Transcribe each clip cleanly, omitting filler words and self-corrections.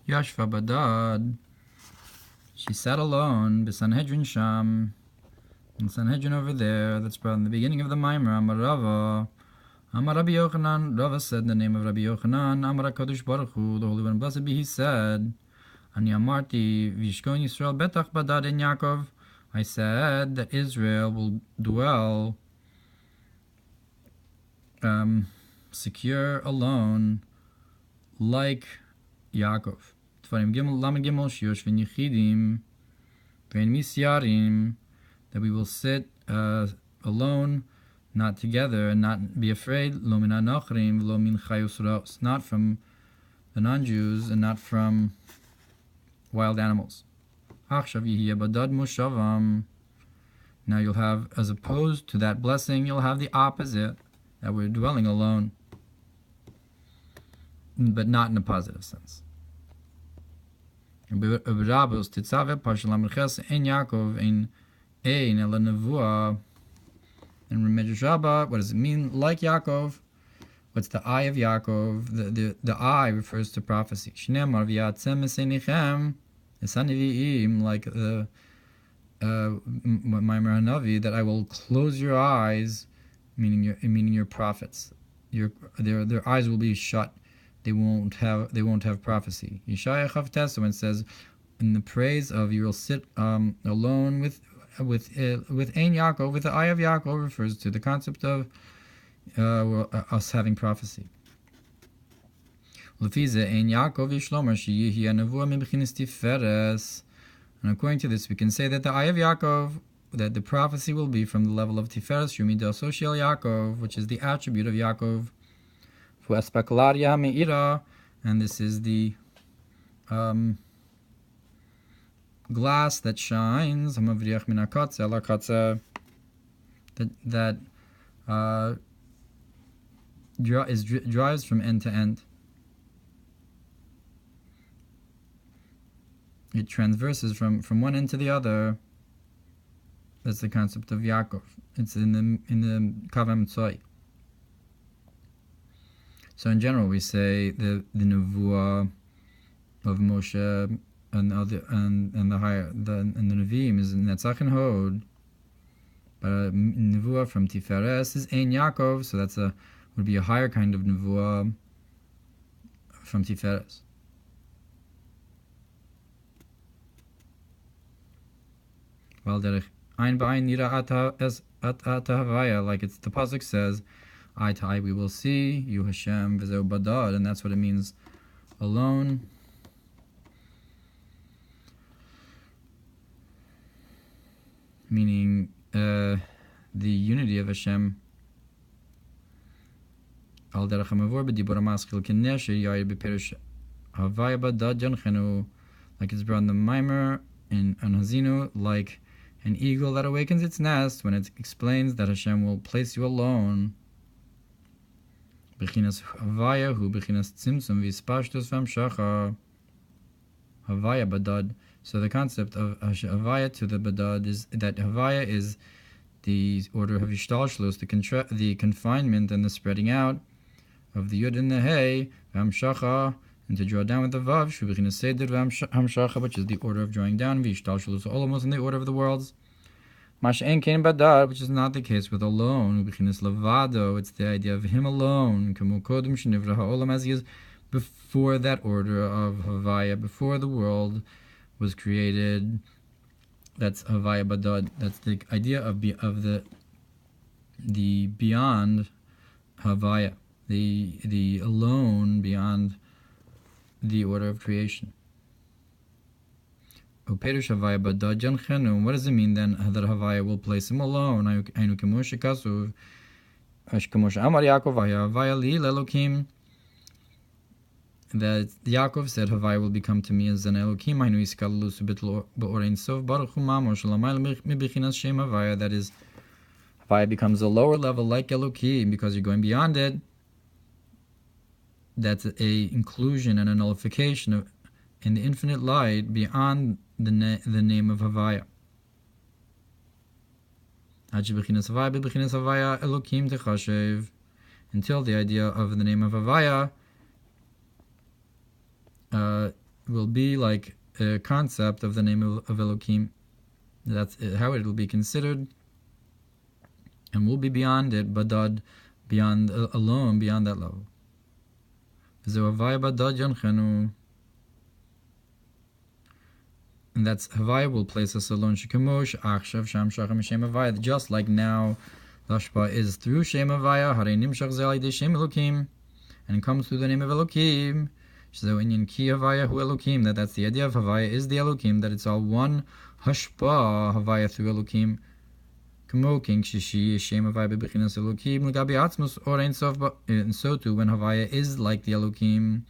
Yashva Badad. She sat alone, Sanhedrin Sham, in Sanhedrin over there. That's brought in the beginning of the Mamar. Amar Rava, Amar Rabbi Yochanan. Rava said the name of Rabbi Yochanan. Amar HaKadosh Baruch Hu, the Holy One, blessed be He, said, Ani Amarti Vishkon Yisrael Betach Badad in Yaakov. I said that Israel will dwell secure alone like Yaakov. Tvarim Gimel Lamed Gimel Shiur Shvin Yechidim Vein Misyarim, that we will sit alone, not together, and not be afraid. Lo min anachrim, lo min chayus raos, not from the non-Jews and not from wild animals. Achshav yihye badad moshavam. Now you'll have, as opposed to that blessing, you'll have the opposite, that we're dwelling alone, but not in a positive sense. And what does it mean? Like Yaakov, what's the eye of Yaakov? The eye refers to prophecy. Like the Mamar Navi, that I will close your eyes, meaning your prophets. Their eyes will be shut. They won't have prophecy. Yeshaya Chavtes, when it says in the praise of you will sit alone with Ein Yaakov, with the eye of Yaakov, refers to the concept of us having prophecy. And according to this, we can say that the eye of Yaakov, that the prophecy will be from the level of Tiferes Shumida Social Yaakov, which is the attribute of Yaakov. And this is the glass that shines, that drives from end to end. It transverses from one end to the other. That's the concept of Yaakov. It's in the Kavam Tzoi. So in general, we say the Nevuah of Moshe and the Nevi'im is Netzach and Hod, but Nevuah from Tiferes is Ein Yaakov, so would be a higher kind of Nevuah from Tiferes. While derech ein b'ain nira at havaya, like the pasuk says, eye to eye we will see you Hashem v'zeu badad, and that's what it means, alone. Meaning the unity of Hashem. Al derech hamavor b'dibur hamaskil k'nesher yair b'perush havaya badad janchenu, like it's brought in the Mamar in Hazinu, like an eagle that awakens its nest, when it explains that Hashem will place you alone. Bechinas havaya hu bechinas tzimtzum v'yispashtus v'amshacha havaya badad. So the concept of havaya to the badad is that havaya is the order of ishtalshlus, the confinement and the spreading out of the yud and the hey, v'amshacha, and to draw down with the vav, shu bechinas seder v'amshacha, which is the order of drawing down, v'ishtalshlus almost in the order of the worlds. Mash'en kein badad, which is not the case with alone, bechinas lavado, it's the idea of him alone, kemu kodem shenivra ha'olam, as he is before that order of havaya, before the world was created. That's havaya badad. That's the idea of the beyond havaya, the alone beyond the order of creation. What does it mean then that havaya will place him alone? That Yaakov said, Havaya will become to me as an Elokim. That is, Havaya becomes a lower level like Elokim because you're going beyond it. That's a inclusion and a nullification in the infinite light beyond the name of Havaya. Until the idea of the name of Havaya will be like a concept of the name of Elohim. That's how it will be considered, and will be beyond it, Badad, beyond alone, beyond that level. And that's Havaya will place us alone. Shikamosh Achshav Sham Shacham Shem Havaya. Just like now, Yashva is through Shem Havaya, Hare Nimshach Zeli De Shem Elokim, and it comes through the name of Elokim. So in Ki Havaya Hu Elokim, that's the idea of Havaya is the Elokim, that it's all one Hashpa Havaya through Elokim. Kamo King Shishi Shem Havaya Bebechinas Elokim Lagabi Atzmus or Ein Sof. And so too, when Havaya is like the Elokim, in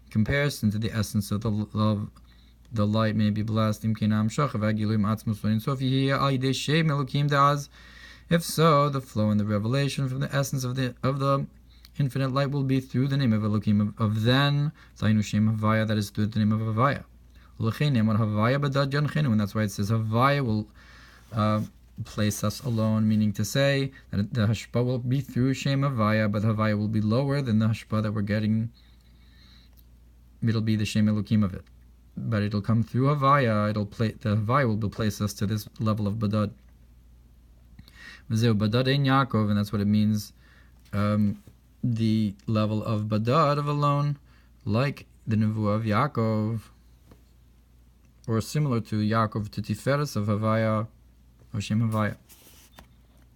comparison to the essence of the love, the light may be blessed. If so, the flow and the revelation from the essence of the infinite light will be through the name of Elohim of then, that is through the name of Havaya. And that's why it says Havaya will place us alone, meaning to say that the Hashpa will be through Shem Havaya, but Havaya will be lower than the Hashpa that we're getting. It'll be the Shem Elohim of it, but it'll come through Havaya. The Havaya will place us to this level of Badad. Badad ein Yaakov, and that's what it means. The level of Badad, of alone, like the Nevuah of Yaakov, or similar to Yaakov to Tiferes of Havaya, or Shem Havaya,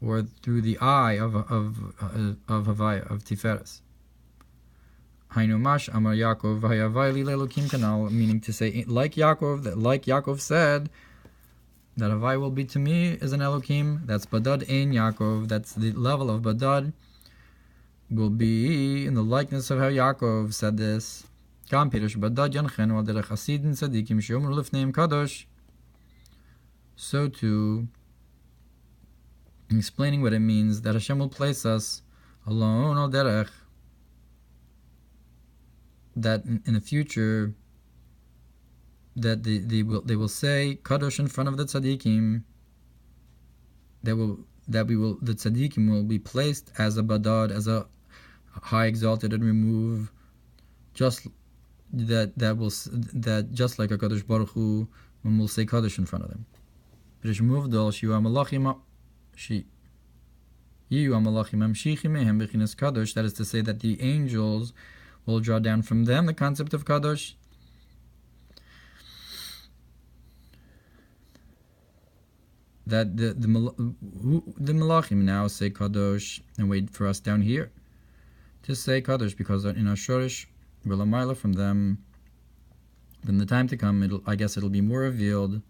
or through the eye of Havaya, of Tiferes. Hainumash Amar Yaakov Vayavayli Lelokim Kanal, meaning to say, like Yaakov said, that Havaya will be to me as an Elohim. That's Badad ein Yaakov. That's the level of Badad. Will be in the likeness of how Yaakov said this. Kam Pirush Badad Yanchenu al derech Hasidin Tzadikim Sheomru Lifneim Kadosh. So too, explaining what it means that Hashem will place us alone al derech, that in the future, that they will say Kadosh in front of the tzaddikim. The tzaddikim will be placed as a badad, as a high exalted and remove, just like a Kadosh Baruch Hu, when we'll say Kadosh in front of them. That is to say that the angels will draw down from them the concept of Kadosh. That the Malachim now say Kadosh and wait for us down here to say Kadosh, because in our Shorish will a from them. Then the time to come, it'll be more revealed.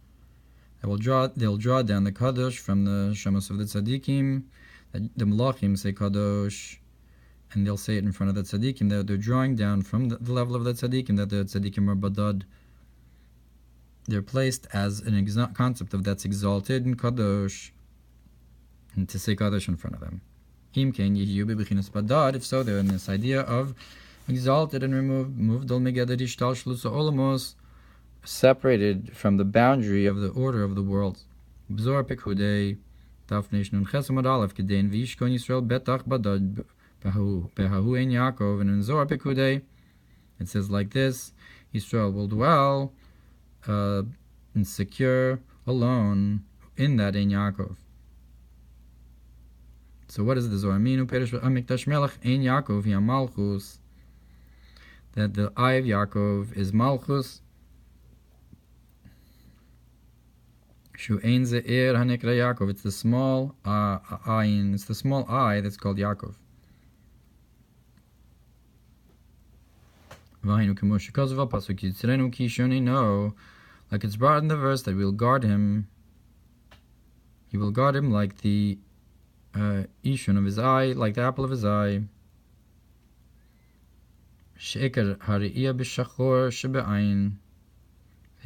They'll draw down the Kadosh from the Shemos of the Tzaddikim. The Malachim say Kadosh, and they'll say it in front of the tzaddikim, that they're drawing down from the level of the tzaddikim, that the tzaddikim are badad. They're placed as an concept of that's exalted in kadosh, and to say kadosh in front of them. If so, they're in this idea of exalted and removed, separated from the boundary of the order of the worlds. And in Zohar Pekudei, it says like this: Yisrael will dwell and secure alone in that in Yaakov. So what does the Zohar mean? Amikdash Melech ein Yaakov hi Malchus. That the eye of Yaakov is Malchus. Shu ein ze'er hanekra Yaakov. It's the small eye. It's the small eye that's called Yaakov. Like it's brought in the verse that we'll guard him. He will guard him like the ishun of his eye, like the apple of his eye. The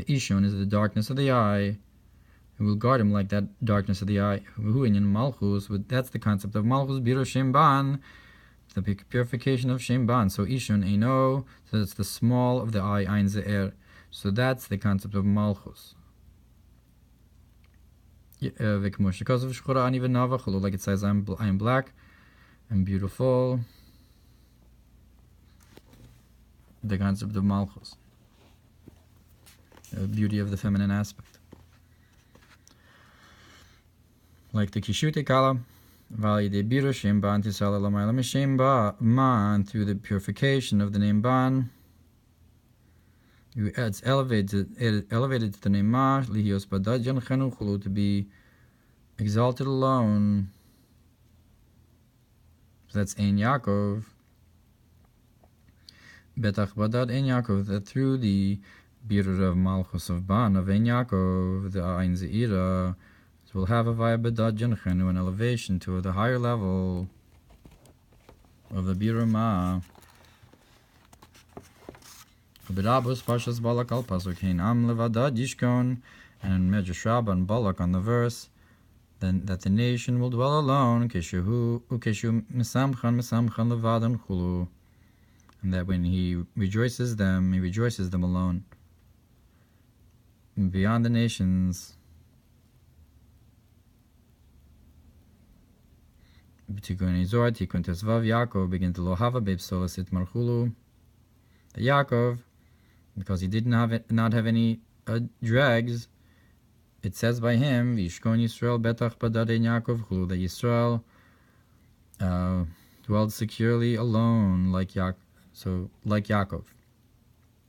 ishun is the darkness of the eye. He will guard him like that darkness of the eye. That's the concept of Malchus Biro Shem Ban, the purification of Shem Ban. So ishun eino, so it's the small of the eye, ein ze'er. So that's the concept of Malchus. Like it says, I am black and beautiful. The concept of Malchus. beauty of the feminine aspect. Like the Kishute Kala, through the purification of the name Ban, it's elevated to the name Ma, Lihios Badad Janchenu Chulu, to be exalted alone. So that's Ein Yaakov. Betach Badad Ein Yaakov, that through the Birur of Malchus of Ban, of Ein Yaakov, the Ein Zeira, will have a via Badad Janchenu, an elevation to the higher level of the Birur Ma. B'Rabos Parshas Balak al Pasuk Hein Am Levadad Yishkon, and in Medrash Rabbah and Balak on the verse, then that the nation will dwell alone, Keshu Mesamchan Levadan Chulu, and that when he rejoices them alone, and beyond the nations. Tikun Izor, Tikun Tesvav, Yaakov begin to lohava beipsolas it marchulu. The Yaakov, because he did not have any dregs, it says by him, Vishkon Yisrael betach badad ein Yaakov chulu, that Yisrael dwelled securely alone like Yaakov,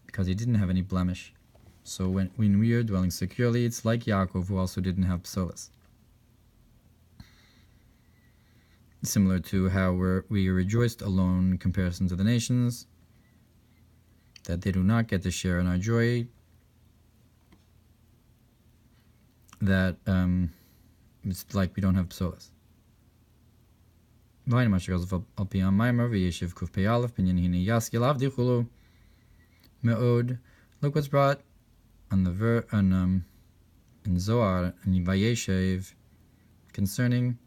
because he didn't have any blemish. So when we are dwelling securely, it's like Yaakov, who also didn't have psolas. Similar to how we rejoiced alone in comparison to the nations, that they do not get to share in our joy, that it's like we don't have psolas. Look what's brought on the in Zohar and Vayeshev concerning,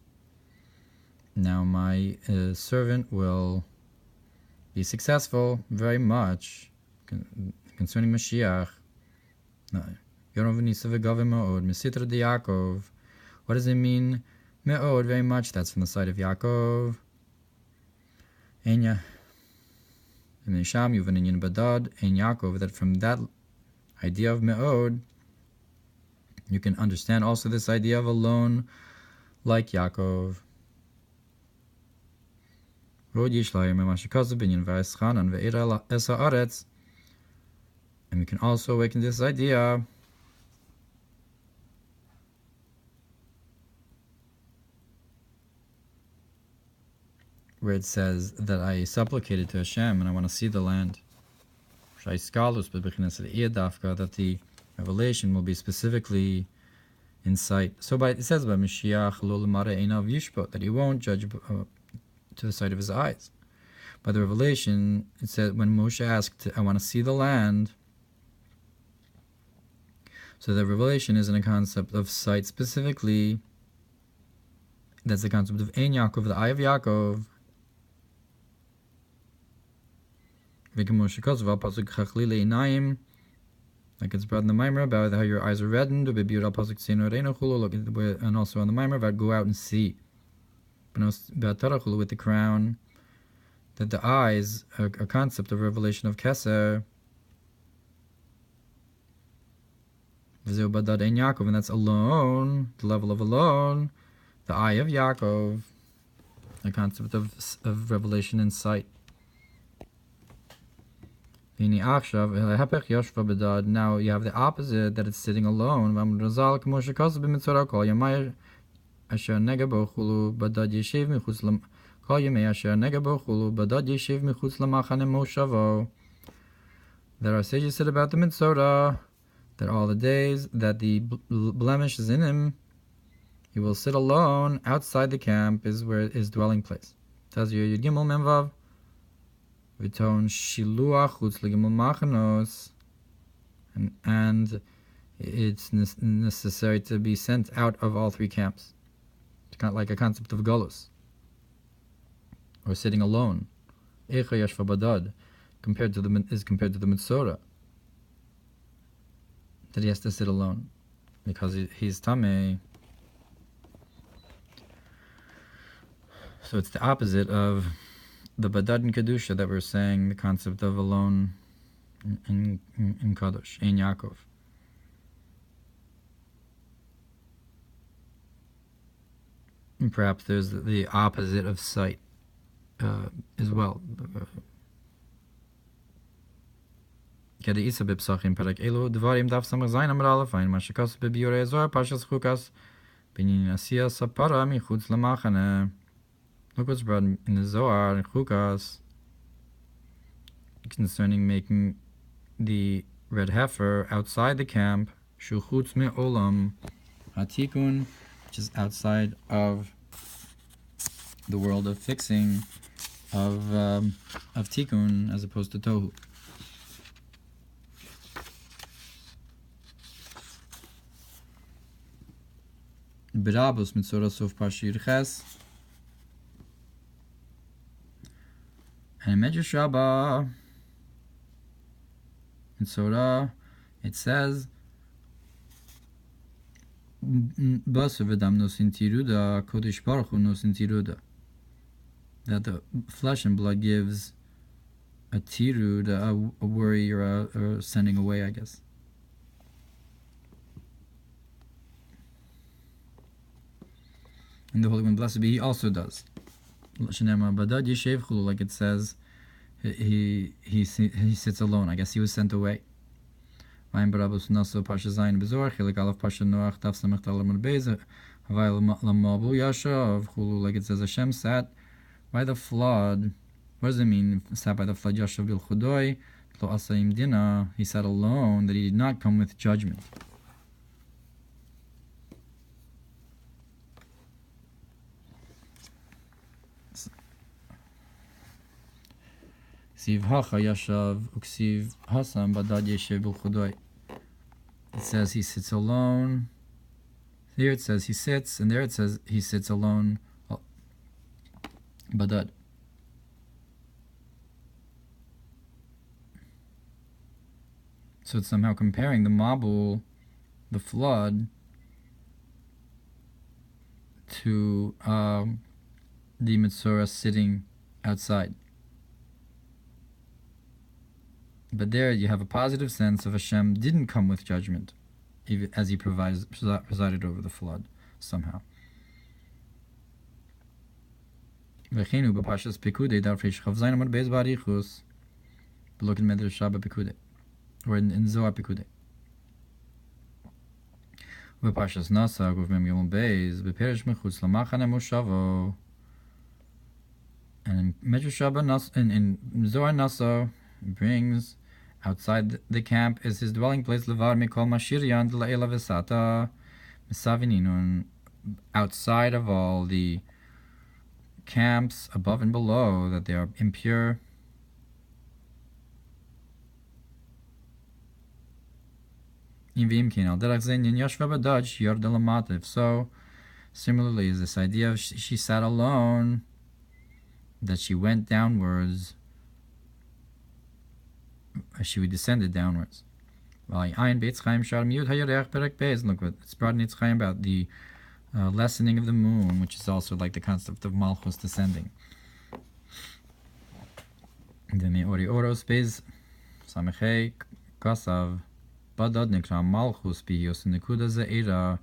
now my servant will be successful very much concerning Mashiach. What does it mean? Me'od, very much. That's from the side of Yaakov. Enya. Badad, Ein Yaakov, that from that idea of Me'od, you can understand also this idea of alone like Yaakov. And we can also awaken this idea where it says that I supplicated to Hashem and I want to see the land. That the revelation will be specifically in sight. So it says by Mashiach Yashva, that he won't judge to the sight of his eyes. By the revelation, it said when Moshe asked, I want to see the land. So the revelation is in a concept of sight specifically. That's the concept of Ein Yaakov, the eye of Yaakov. Like it's brought in the Mamar about how your eyes are reddened, and also on the Mamar about go out and see. With the crown, that the eyes are a concept of revelation of Keser. Badad Ein Yaakov, and that's alone, the level of alone, the eye of Yaakov, the concept of revelation and sight. Now you have the opposite, that it's sitting alone. That our sages said about the Mitzorah, that all the days that the blemish is in him, he will sit alone outside the camp, is where his dwelling place. Tells you Yud Gimel Memvav, V'ton Shiluach Chutz L'Gimel Machanos, and it's necessary to be sent out of all three camps. It's kind of like a concept of Golus, or sitting alone. Eicha Yashva Badad, compared to the Mitzorah, that he has to sit alone because he's Tameh. So it's the opposite of the Badad and Kedusha that we're saying, the concept of alone in Kadosh, in Yaakov. And perhaps there's the opposite of sight as well. Eicha b'psachim parak elu dvarim daf samach zayin amar aleph ayin ma shekas b'biurei zohar pashas chukas b'nyin asiya sapara michutz lamachane. Look what's brought in the Zohar and chukas concerning making the red heifer outside the camp, shu chutz me'olam hatikun, which is outside of the world of fixing, of tikkun, as opposed to tohu. Berabus mitzora sof pashir ches. And in Yashva, in Torah, it says, that the flesh and blood gives a tirud, a worry or a sending away, I guess. And the Holy One, blessed be He, also does. Badad yeshev, like it says, he sits alone. I guess he was sent away. Like it says, Hashem sat by the flood. What does it mean? Sat by the flood. Yashva bil chudoi lo asayim dina. He sat alone, that he did not come with judgment. Ksiv hacha yashav uksiv hasam badad yeshev bil chudoi. It says he sits alone. Here it says he sits, and there it says he sits alone. Badad. So it's somehow comparing the Mabul, the flood, to the Metzora sitting outside. But there you have a positive sense of Hashem didn't come with judgment, even as He presided over the flood somehow. V'cheinu b'pashas Pekudei darfresh chavzayin amar beis barichus. Look in Medrash Shabbat Pekudei, or in Zohar Pekudei. V'pashas Nasa guf mem yom beis b'peresh mechutz lamachane moshavo. And in Medrash Shabbat in Zohar Nasa brings outside the camp is his dwelling place. Levar mikol mashiryan d'la'ela v'sata misavininun. Outside of all the camps above and below, that they are impure. If so, similarly is this idea of she sat alone, that she went downwards, she descended downwards. Look what it's brought in Eitz Chaim about the lessening of the moon, which is also like the concept of Malchus descending. And then the Ori Oros Bez Samechei Kasav Badad Nikra Malchus Biyos Nikuda Zeira.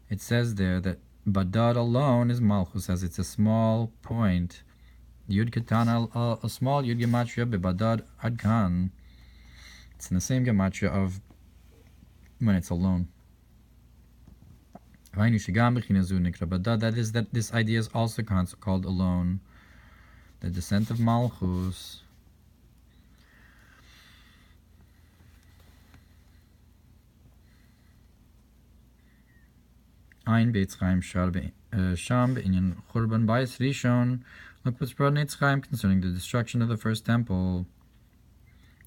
It says there that Badad alone is Malchus, as it's a small point. Yud Ketana, a small Yud Gematria Bebadad Adkan. It's in the same Gematria of when it's alone. That is, that this idea is also called alone. The descent of Malchus. Ein Beitz Chaim Sham Be'inyan Churban Bayis Rishon. Look what's brought in Eitz Chaim concerning the destruction of the first temple.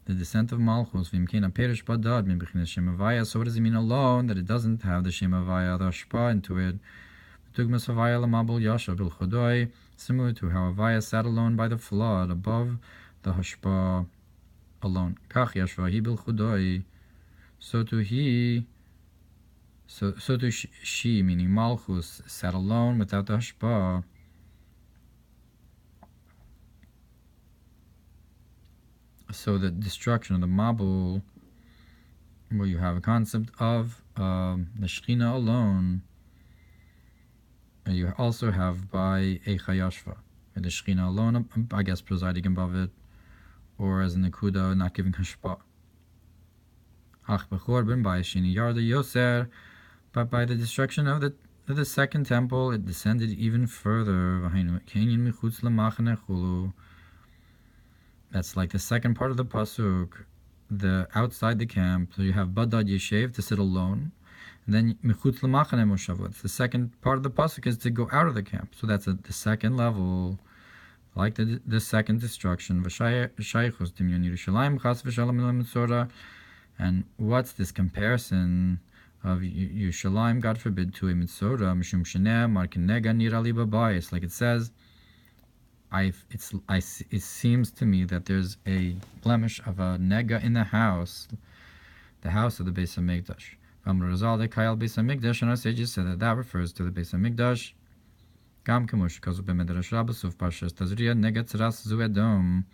The descent of Malchus. V'imkena perish badad min b'chinas Shem Havaya. So what does it mean alone? That it doesn't have the Shem Havaya, the Yashva into it. Tugmas Havaya l'mabul Yashva bil chodoi. Similar to how Havaya sat alone by the flood above the Yashva alone. Kach Yashva hi bil chodoi. So to she, meaning Malchus, sat alone without the Yashva. So the destruction of the Mabul, where you have a concept of the Shekhinah alone, you also have by Eicha Yashva, the Shechina alone, I guess, presiding above it, or as in the Kuda, not giving hashpa. Ach b'chorban by Shini Yarda Yoser, but by the destruction of the second temple, it descended even further. That's like the second part of the pasuk, the outside the camp. So you have Badad Yeshev to sit alone, and then Mechutz L'machane Moshavot. The second part of the pasuk is to go out of the camp. So that's the second level, like the second destruction. And what's this comparison of Yerushalayim, God forbid, to a Mitzorah? Mishum Sheneh Markin Nega Nira Liba Bayis. Like it says, it seems to me that there's a blemish of a nega in the house of the Beis HaMikdash. Mamar Razal de Kayal Beis HaMikdash, and our sages said that refers to the Beis HaMikdash. Gam Kemush Kazu B'Medrash Rabbah Suf Parshas Tazria Nega Tzaras Zu Edom.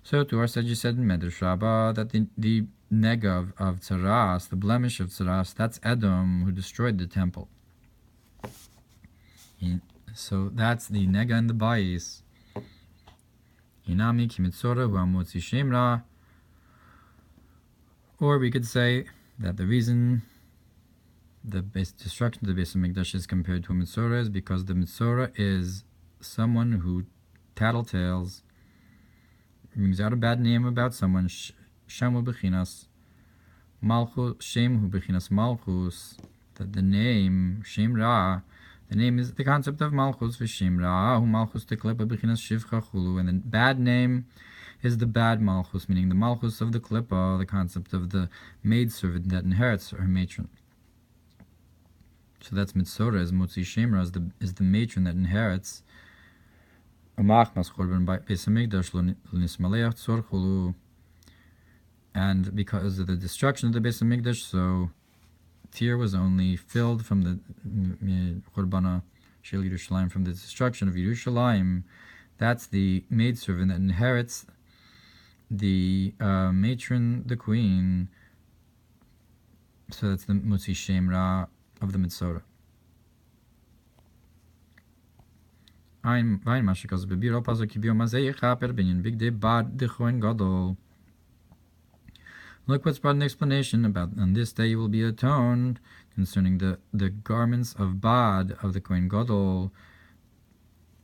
So to our sages said in Medrash Rabbah that the nega of Tzaras, the blemish of Tzaras, that's Edom, who destroyed the temple. So that's the nega and the bayis. Inami kimitzora hu amotzi shemra. Or we could say that the reason the destruction of the Beis HaMikdash is compared to a mitzora is because the mitzora is someone who tattletales, brings out a bad name about someone. Shamu bechinas malchus, shem hu bechinas malchus. That the name shem ra. The name is the concept of Malchus v'Shem Ra'ahu Malchus Teklepa B'chinas Shivcha Chulu, and the bad name is the bad Malchus, meaning the Malchus of the Klippa, the concept of the maidservant that inherits her matron. So that's Mitzora, is Motzi Shemra, is the matron that inherits. Umachmas Chorban Beis HaMikdash Lo Nismaleach Tzor Chulu, and because of the destruction of the Beis HaMikdash, so Tyr was only filled from the Chorbana Shel Yerushalayim, from the destruction of Yerushalayim. That's the maidservant that inherits the matron, the queen. So that's the Mutzi Shem Ra of the Mitzora. Ein Mashikos Bebiro Pazo Kibio Mazei Chaper Binyan Big De Bad De Choen Gadol. Look what's brought an explanation about, on this day you will be atoned, concerning the garments of Bad, of the Kohen Gadol,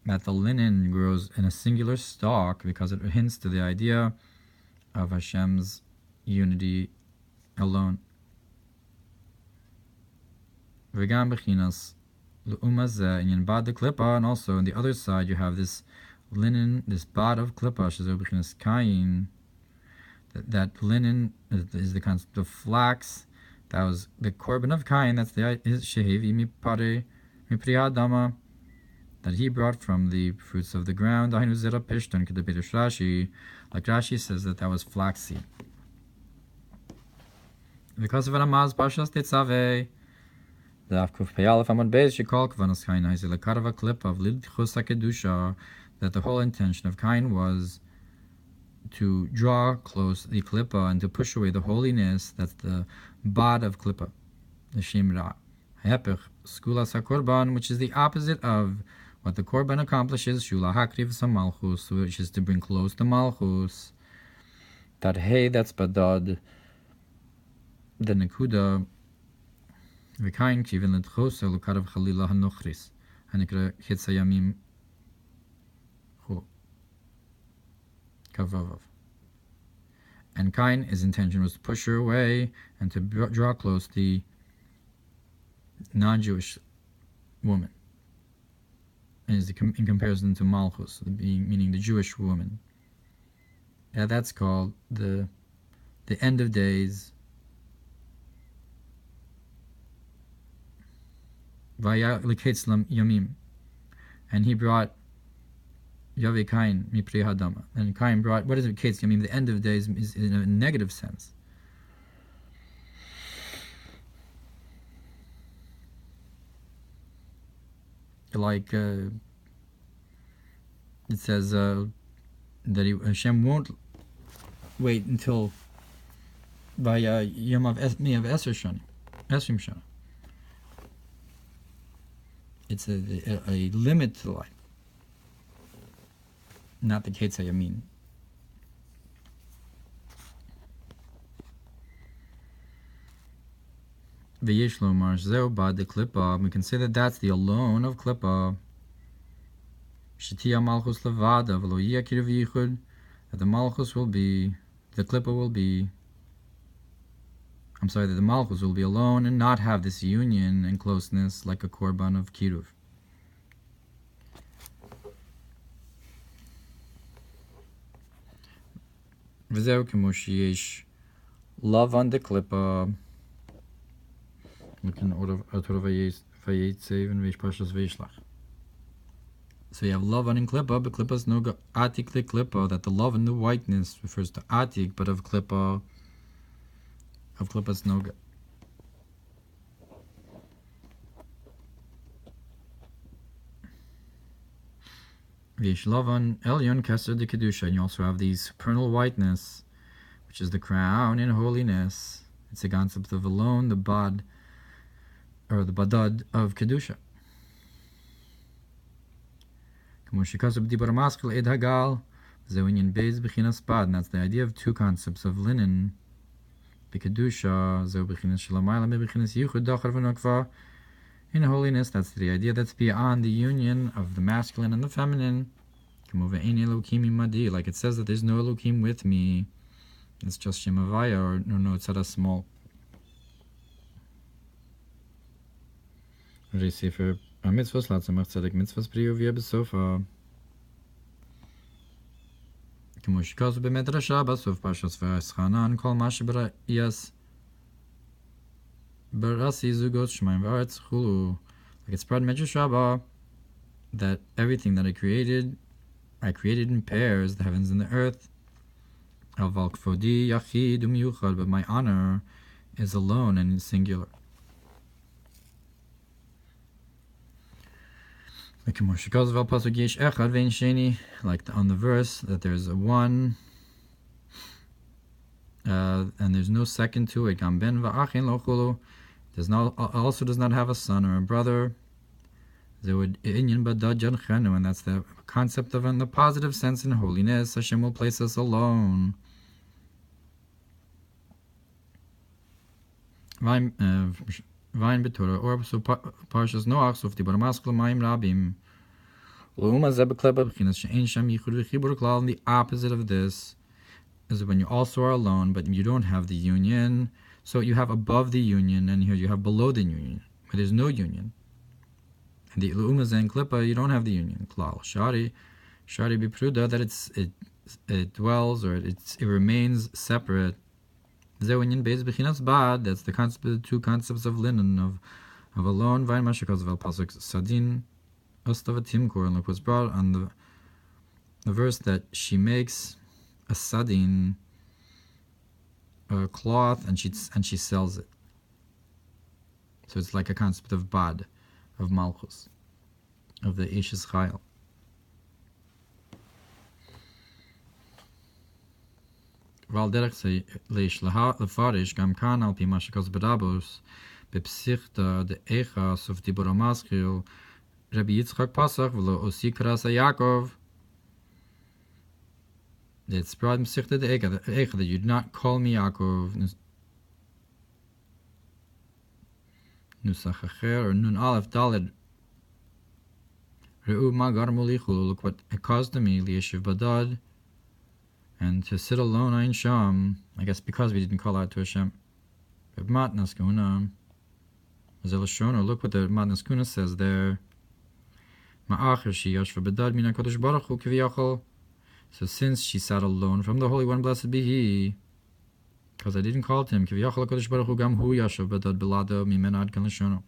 that the linen grows in a singular stalk, because it hints to the idea of Hashem's unity alone. V'gam bechinas l'umazeh in Bad de Klippa, and also on the other side you have this linen, this Bad of Klippa, shezo bechinas Kain. That linen is the concept of flax. That was the korban of Cain. That's the shehevi mipare mipriya dama, that he brought from the fruits of the ground. Like Rashi says that was flaxseed. Because of Ramaz Parshas Tetzaveh, the Avkuf Peyalef Amad Beis Shekol Kvanos Cain Hazel Karava clip of Lidchus HaKedusha, that the whole intention of Cain was to draw close the klippa and to push away the holiness. That's the bad of klippa, the shemra. Hepech skulas hakorban, which is the opposite of what the korban accomplishes. Shula hakriv samalchus, which is to bring close to malchus. That hey, that's badad. The nekuda v'kain kivin ledchosa lukarav chalila hanochris hanikra chitzayamim. And Cain, his intention was to push her away and to draw close the non-Jewish woman, in comparison to Malchus, meaning the Jewish woman. Yeah, that's called the end of days. Vaya l'ketzlam yamim, and he brought Yaveh Cain mipri hadama, and Cain brought, what is it? Ketz, I mean, the end of days is in a negative sense. Like it says that Hashem won't wait until by Yom of Esrim Shana. It's a limit to the light, not the Ketzah Yamin. V'yesh lomar zeu bad de klippa. We can say that that's the alone of klippa. Shetiya malchus levada v'lo yakir v'yichud. That the malchus will be, the klippa will be, that the malchus will be alone and not have this union and closeness like a korban of kiruv. V'zeu k'mo sheyesh lavan de klippa. Look in order Hatorah Vayetzev and Veish Pashas Veishlach. So you have lavan in klippa, but klippa's no atik le klippa. That the love and the whiteness refers to atik, but of klippa's noga. V'yesh lavan elyon keser de kedusha. And you also have the supernal whiteness, which is the crown in holiness. It's the concept of alone, the bad, or the badad of kedusha. And that's the idea of two concepts of linen. In holiness, that's the idea that's beyond the union of the masculine and the feminine. Like it says that there's no Elohim with me. It's just Shem Havaya, or no, it's at a small. Sefer mitzvos latzamach tzedek mitzvos priyu v'yeh b'sofa. K'mo shikazu b'medrasha b'sof pashas v'eschanan kol ma shebarayas barasi zugot shemaim v'aretz chulu. Like it's brought in Medrash Rabbah that everything that I created in pairs, the heavens and the earth. Aval k'fodi yachid u'miyuchad, but my honor is alone and singular. Like on the verse that there's a one and there's no second to it. Also does not have a son or a brother. And that's the concept of, in the positive sense, in holiness, Hashem will place us alone. Vain b'Torah, or so Parshas Noach, so v'tibor maskul mayim rabim. L'uma zeh b'kleba b'chinas she'ein sham yichud v'chibur klal. And the opposite of this is when you also are alone, but you don't have the union. So you have above the union, and here you have below the union, but there's no union. And the l'uma zeh in klipa, you don't have the union. Klal shari b'pruda, that it dwells, or it remains separate. That's the concept of the two concepts of linen, of alone. And look what's brought on the verse that she makes a sadin, a cloth, and she sells it. So it's like a concept of bad, of malchus, of the Eisha's chayil. ועל דרך זה לפרש גם כאן על פי מה שכתוב ברבוס בפסיכתא דאיכה סוף דיבור המשכיל רבי יצחק פסח ולא עושי קרא יעקב. It's brought in Psichta Eicha that you do not call me Yaakov. Nusach Acher, or Nun Aleph Daled. Re'u ma garmu li chulu. Look what it caused me, Yashva Badad, and to sit alone Ein Sham. I guess because we didn't call out to Hashem. Mat Naskuna. Look what the Mat Naskuna says there. Ma'acher shi Yashva Badad min HaKadosh Baruch Hu kiviyachol. So since she sat alone from the Holy One, blessed be He, because I didn't call to Him, kiviyachol HaKadosh Baruch Hu gam hu Yashva Badad belado mimena ad kan l'shono.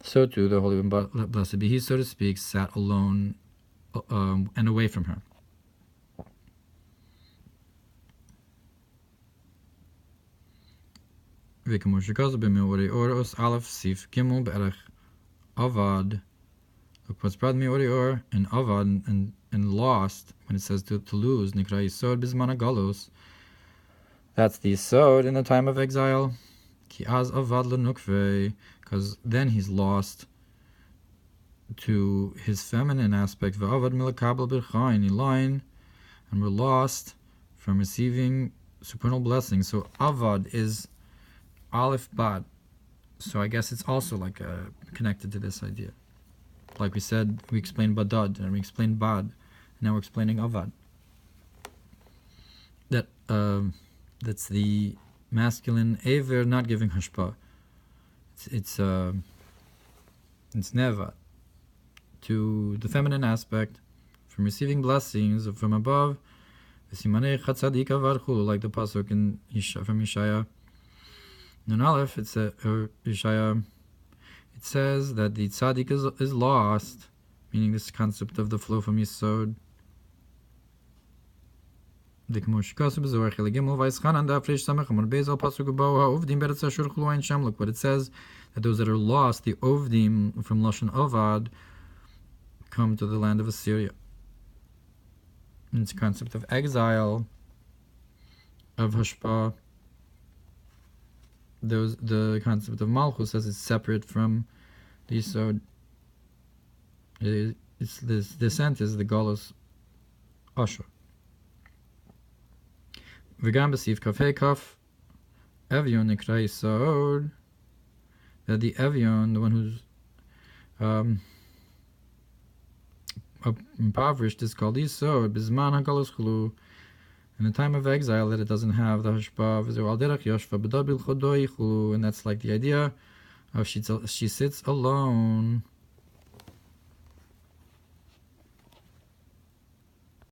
So too, the Holy One, blessed be He, so to speak, sat alone and away from her. וכמו שכתוב במאורי אורוס א' סעיף ג' בערך Avad. Look what's brought me Orior and Avad and lost when it says to lose. Nikra Yisod Bizman Galus. That's the Yisod in the time of exile. Ki az Avad lenukve, because then he's lost to his feminine aspect, v'avad milakabel b'chayin iloin, and we're lost from receiving supernal blessings. So avad is aleph bad. So I guess it's also like connected to this idea. Like we said, we explained badad and we explained bad. Now we're explaining avad. That's the masculine aver not giving hashpa. It's neva, to the feminine aspect, from receiving blessings from above. Like the pasuk in from Yeshaya. In Aleph, Yeshaya, it says that the tzaddik is lost, meaning this concept of the flow from Yesod. Look what it says, that those that are lost, the Ovdim from Lashon Avad, come to the land of Assyria. And it's a concept of exile, of Hashpa. The concept of Malchus says it's separate from the Yisod. It's this descent is the Golos Asher. V'gam b'sif kafei kaf Evion nikra Yisod, that the Evion, the one who's impoverished, is called Yisod b'zman ha'galos chulu, in the time of exile, that it doesn't have the hashpa v'zeu al derech Yashva badad bilchodoi chulu, and that's like the idea of she sits alone